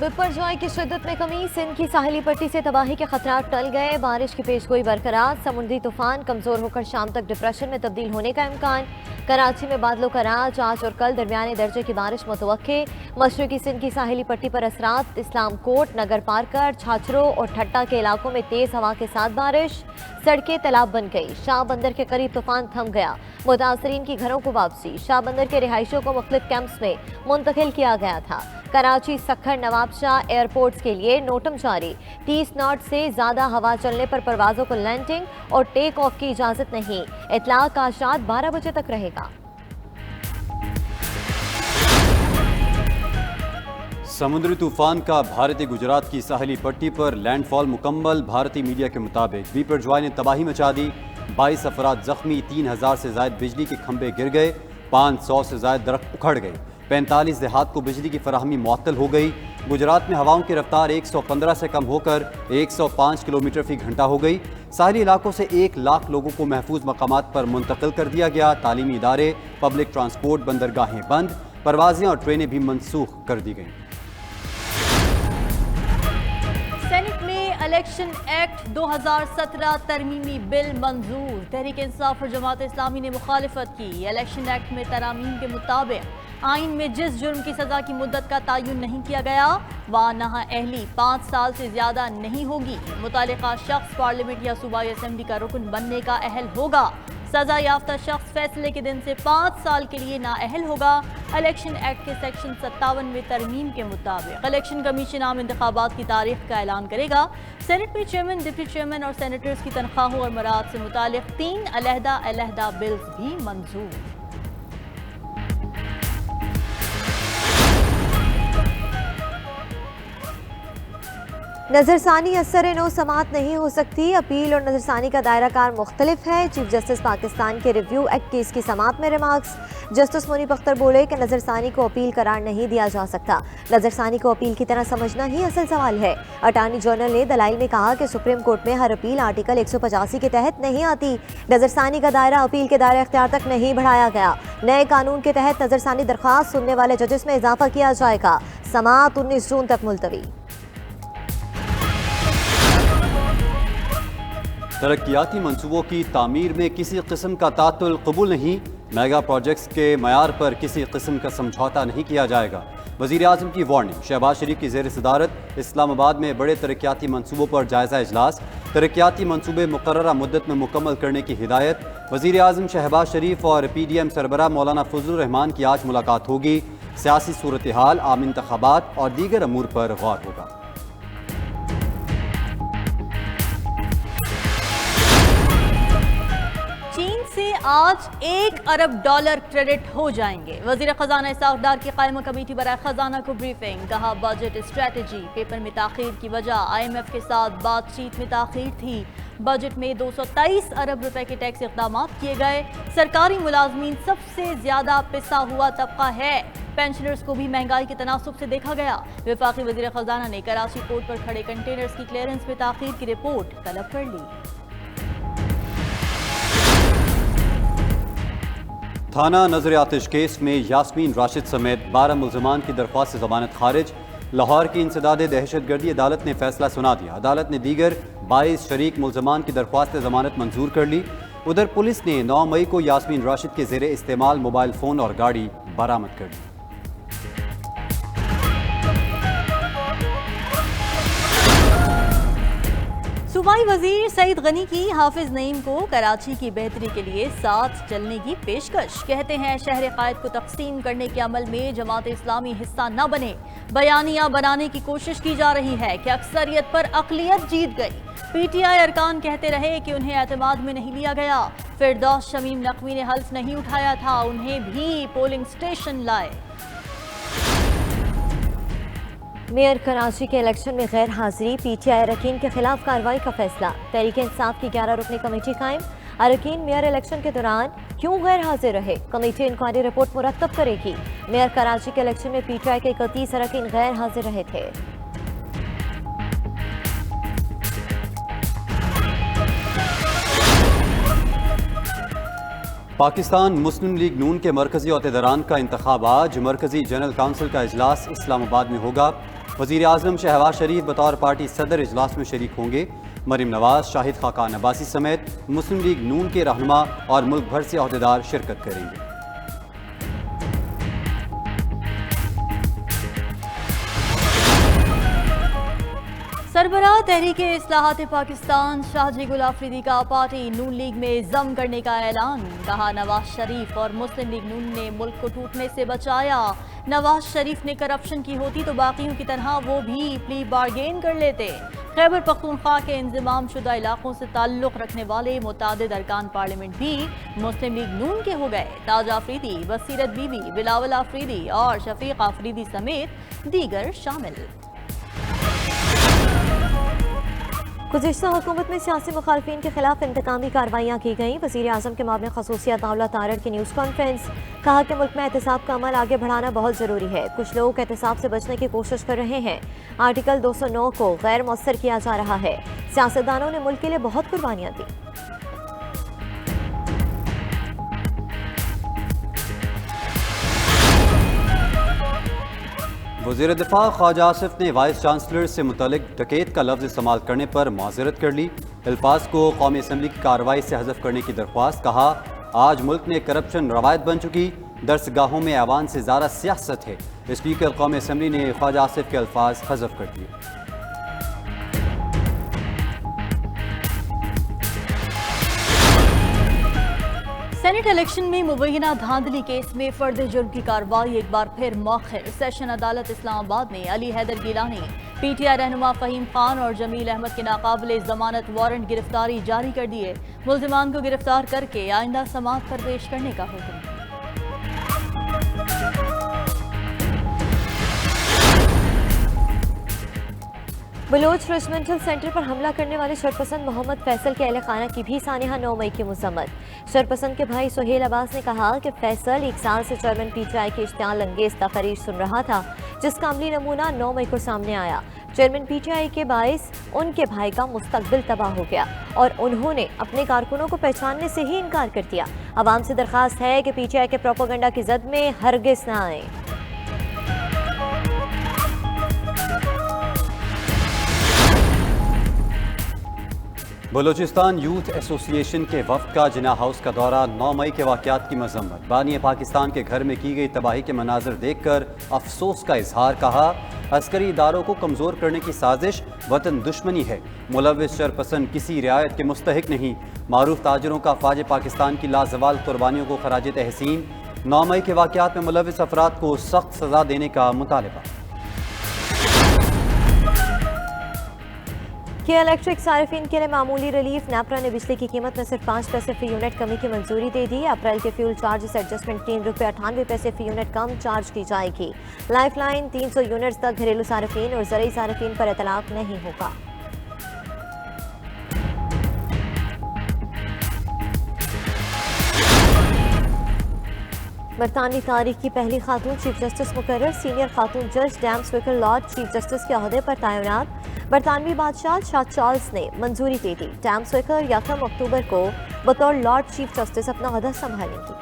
बिपरजॉय की शिद्दत में कमी, सिंध की साहिली पट्टी से तबाही के खतरात टल गए। बारिश की पेशगोई बरकरार, समुद्री तूफान कमजोर होकर शाम तक डिप्रेशन में तब्दील होने का इम्कान। कराची में बादलों का राज, आज और कल दरमियाने दर्जे की बारिश मुतवक्के। मशरकी सिंध की साहिली पट्टी पर असरात, इस्लाम कोट, नगर पारकर, छाछरों और ठट्टा के इलाकों में तेज हवा के साथ बारिश। सड़कें तालाब बन गई, शाह बंदर के करीब तूफान थम गया। मुतासरीन की घरों को वापसी, शाह बंदर के रिहायशियों को मुख्तलिफ कैंप्स में मुंतकिल किया गया था। कराची सखर नवाबशाह एयरपोर्ट्स के लिए नोटम जारी, 30 नॉट से ज़्यादा हवा चलने पर परवाज़ों को लैंडिंग और टेक ऑफ की इजाज़त नहीं। इतलाक आज रात 12 बजे तक रहेगा। समुद्री तूफान का भारतीय गुजरात की साहिली पट्टी पर लैंडफॉल मुकम्मल। भारतीय मीडिया के मुताबिक बिपरजॉय ने तबाही मचा दी, 22 अफराद जख्मी, 3000 से ज़ायद बिजली के खंभे गिर गए, 500 से ज़ायद दरख्त उखड़ गए, 45 देहात को बिजली की फराहमी मुअत्तल हो गई। गुजरात में हवाओं की रफ्तार 115 से कम होकर 105 किलोमीटर फी घंटा हो गई। साहिली इलाकों से 1 लाख लोगों को महफूज मकामात पर मुंतकिल कर दिया गया। तालीमी इदारे, पब्लिक ट्रांसपोर्ट, बंदरगाहें बंद, परवाजें और ट्रेनें भी मनसूख कर दी गईं। सेनेट में इलेक्शन एक्ट 2017 तरमीमी बिल मंजूर। तहरीक इंसाफ और जमात इस्लामी ने मुखालिफत की। इलेक्शन एक्ट में तरामीम के मुताबिक आइन में जिस जुर्म की सज़ा की मुद्दत का तयन नहीं किया गया वहाँ नाअहली 5 साल से ज़्यादा नहीं होगी। मुतालिका शख्स पार्लियामेंट या सूबाई असम्बली का रुकन बनने का अहल होगा। सज़ा याफ्ता शख्स फैसले के दिन से 5 साल के लिए नाअहल होगा। इलेक्शन एक्ट के सेक्शन 57 में तरमीम के मुताबिक इलेक्शन कमीशन आम इंतखाबात की तारीख का ऐलान करेगा। सेनेट में चेयरमैन, डिप्टी चेयरमैन और सेनेटर्स की तनख्वाहों और मराद से मुतालिक 3 अलहदा बिल्स भी मंजूर। नजरसानी असर नो समात नहीं हो सकती, अपील और नजरसानी का दायरा कार मुख्तलिफ है। चीफ जस्टिस पाकिस्तान के रिव्यू एक्ट केस की समात में रिमार्क्स। जस्टिस मुनीब अख्तर बोले कि नजरसानी को अपील करार नहीं दिया जा सकता, नजरसानी को अपील की तरह समझना ही असल सवाल है। अटॉर्नी जनरल ने दलाइल में कहा कि सुप्रीम कोर्ट में हर अपील आर्टिकल 185 के तहत नहीं आती। नजरसानी का दायरा अपील के दायरा इख्तियार तक नहीं बढ़ाया गया। नए कानून के तहत नजरसानी दरख्वास्त सुनने वाले जजेस में इजाफा किया जाएगा। समात 19 जून तक मुलतवी। तरक्याती मंसूबों की तामीर में किसी किस्म का तातुल कबूल नहीं। मेगा प्रोजेक्ट्स के मयार पर किसी किस्म का समझौता नहीं किया जाएगा। वज़ीर आज़म की वार्निंग। शहबाज शरीफ की ज़ेर सदारत इस्लामाबाद में बड़े तरक्याती मंसूबों पर जायज़ा इजलास। तरक्याती मंसूबे मुकर्ररा मुद्दत में मुकम्मल करने की हिदायत। वज़ीर आज़म शहबाज शरीफ और PDM सरबराह मौलाना फजलुर रहमान की आज मुलाकात होगी। सियासी सूरत हाल, आम इंतखाबात और दीगर अमूर पर गौर होगा। आज $1 अरब क्रेडिट हो जाएंगे। वज़ीर ख़ज़ाना इस्हाक़ डार की क़ाइमा कमेटी बराए ख़ज़ाना को ब्रीफिंग। कहा बजट स्ट्रेटजी पेपर में ताख़ीर की वजह IMF के साथ बातचीत में ताख़ीर थी। बजट में 223 अरब रुपए के टैक्स इक़दाम किए गए। सरकारी मुलाजमीन सबसे ज़्यादा पिसा हुआ तबका है। पेंशनर्स को भी महंगाई के तनासुब से देखा गया। वफाकी वज़ीर ख़ज़ाना ने कराची पोर्ट पर खड़े कंटेनर्स की क्लियरेंस में ताख़ीर की रिपोर्ट तलब कर ली। थाना नजर आतिश केस में यास्मीन राशिद समेत 12 मुल्ज़मान की दरख्वास्त से ज़मानत खारिज। लाहौर की इंसदाद दहशत गर्दी अदालत ने फैसला सुना दिया। अदालत ने दीगर 22 शरीक मुल्ज़मान की दरख्वास्त ज़मानत मंजूर कर ली। उधर पुलिस ने 9 मई को यास्मीन राशिद के ज़ेरे इस्तेमाल मोबाइल फ़ोन और गाड़ी बरामद कर ली। सूबाई वजीर सईद गनी की हाफिज नईम को कराची की बेहतरी के लिए साथ चलने की पेशकश। कहते हैं शहर कायद को तकसीम करने के अमल में जमात इस्लामी हिस्सा न बने। बयानिया बनाने की कोशिश की जा रही है कि अक्सरियत पर अक़लियत जीत गई। PTI अरकान कहते रहे कि उन्हें एतमाद में नहीं लिया गया। फिरदौस शमीम नकवी ने हल्फ नहीं उठाया था, उन्हें भी पोलिंग स्टेशन लाए। मेयर कराची के इलेक्शन में गैर हाजिरी, PTI अरकान के खिलाफ कार्रवाई का फैसला। तहरीक इंसाफ की 11 रुकनी कमेटी कायम। अरकान मेयर इलेक्शन के दौरान क्यों गैर हाजिर रहे, कमेटी इंक्वायरी रिपोर्ट मुरतब करेगी। मेयर कराची के इलेक्शन में PTI के 31 अरकान गैर हाजिर रहे थे। पाकिस्तान मुस्लिम लीग नून के मरकजी अहदेदारान का इंतखाब आज। मरकजी जनरल काउंसिल का इजलास इस्लामाबाद में होगा। وزیر اعظم شہباز شریف بطور پارٹی صدر اجلاس میں شریک ہوں گے۔ مریم نواز، شاہد خاقان عباسی سمیت مسلم لیگ نون کے رہنما اور ملک بھر سے عہدیدار شرکت کریں گے۔ سربراہ تحریک اصلاحات پاکستان شاہ جی گل آفریدی کا پارٹی نون لیگ میں ضم کرنے کا اعلان۔ کہا نواز شریف اور مسلم لیگ نون نے ملک کو ٹوٹنے سے بچایا۔ نواز شریف نے کرپشن کی ہوتی تو باقیوں کی طرح وہ بھی پلی بارگین کر لیتے۔ خیبر پختونخوا کے انضمام شدہ علاقوں سے تعلق رکھنے والے متعدد ارکان پارلیمنٹ بھی مسلم لیگ نون کے ہو گئے۔ تاج آفریدی، بصیرت بی بی، بلاول آفریدی اور شفیق آفریدی سمیت دیگر شامل۔ گزشتہ حکومت میں سیاسی مخالفین کے خلاف انتقامی کارروائیاں کی گئیں۔ وزیر اعظم کے معاون خصوصیت آولا تارڑ کی نیوز کانفرنس۔ کہا کہ ملک میں احتساب کا عمل آگے بڑھانا بہت ضروری ہے۔ کچھ لوگ احتساب سے بچنے کی کوشش کر رہے ہیں۔ آرٹیکل 209 کو غیر مؤثر کیا جا رہا ہے۔ سیاستدانوں نے ملک کے لیے بہت قربانیاں دیں۔ وزیر دفاع خواجہ آصف نے وائس چانسلر سے متعلق ڈکیت کا لفظ استعمال کرنے پر معذرت کر لی۔ الفاظ کو قومی اسمبلی کی کارروائی سے حذف کرنے کی درخواست۔ کہا آج ملک میں کرپشن روایت بن چکی، درسگاہوں میں ایوان سے زیادہ سیاست ہے۔ اسپیکر قومی اسمبلی نے خواجہ آصف کے الفاظ حذف کر دیے۔ سینٹ الیکشن میں مبینہ دھاندلی کیس میں فرد جرم کی کارروائی ایک بار پھر مؤخر۔ سیشن عدالت اسلام آباد نے Ali Haider Gilani, P T I رہنما فہیم خان اور جمیل احمد کی ناقابل ضمانت وارنٹ گرفتاری جاری کر دیے۔ ملزمان کو گرفتار کر کے آئندہ سماعت پر پیش کرنے کا حکم۔ بلوچ ریجمنٹل سینٹر پر حملہ کرنے والے شرپسند محمد فیصل کے اہل خانہ کی بھی سانحہ 9 مئی کی مذمت۔ شرپسند کے بھائی سہیل عباس نے کہا کہ فیصل 1 سال سے چیئرمین پی ٹی آئی کی اشتعال انگیز تقاریر سن رہا تھا، جس کا عملی نمونہ 9 مئی کو سامنے آیا۔ چیئرمین پی ٹی آئی کے باعث ان کے بھائی کا مستقبل تباہ ہو گیا اور انہوں نے اپنے کارکنوں کو پہچاننے سے ہی انکار کر دیا۔ عوام سے درخواست ہے کہ پی ٹی آئی کے پروپیگنڈا کی زد میں ہرگز نہ آئیں۔ بلوچستان یوتھ ایسوسی ایشن کے وفد کا جناح ہاؤس کا دورہ۔ 9 مئی کے واقعات کی مذمت۔ بانی پاکستان کے گھر میں کی گئی تباہی کے مناظر دیکھ کر افسوس کا اظہار۔ کہا عسکری اداروں کو کمزور کرنے کی سازش وطن دشمنی ہے۔ ملوث شرپسند کسی رعایت کے مستحق نہیں۔ معروف تاجروں کا فوج پاکستان کی لازوال قربانیوں کو خراج تحسین۔ 9 مئی کے واقعات میں ملوث افراد کو سخت سزا دینے کا مطالبہ۔ کہ الیکٹرک صارفین کے لیے معمولی ریلیف۔ نیپرا نے بجلی کی قیمت میں صرف 5 پیسے فی یونٹ کمی کی منظوری دے دی۔ اپریل کے فیول چارجز ایڈجسٹمنٹ 3 روپے 98 پیسے فی یونٹ کم چارج کی جائے گی۔ لائف لائن 300 یونٹس تک گھریلو صارفین اور زرعی صارفین پر اطلاق نہیں ہوگا۔ برطانوی تاریخ کی پہلی خاتون چیف جسٹس مقرر۔ سینئر خاتون جج ڈیم سویکر لارڈ چیف جسٹس کے عہدے پر تعینات۔ برطانوی بادشاہ شاہ چارلز نے منظوری دے دی۔ ڈیم سویکر 1 اکتوبر کو بطور لارڈ چیف جسٹس اپنا عہدہ سنبھالیں گی۔